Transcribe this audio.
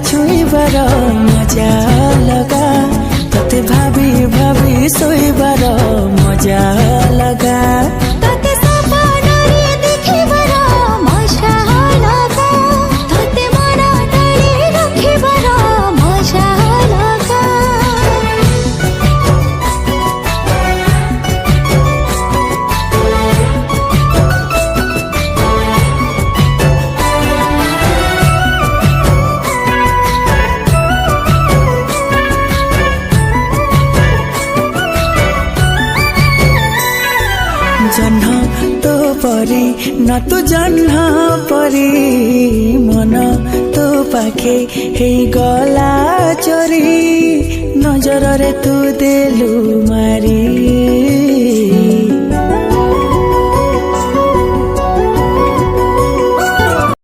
छुईबार मजा लगा तोते भाभी भाभी सोईबार मजा लगा तोते सपनारे देखिबार मजा लगा तोते मन तले रखिबार मजा लगा जन्ह तो परी न तू जन्ह परी मन तो पाखे हे गला चोरी नजर रे तू देलु मारी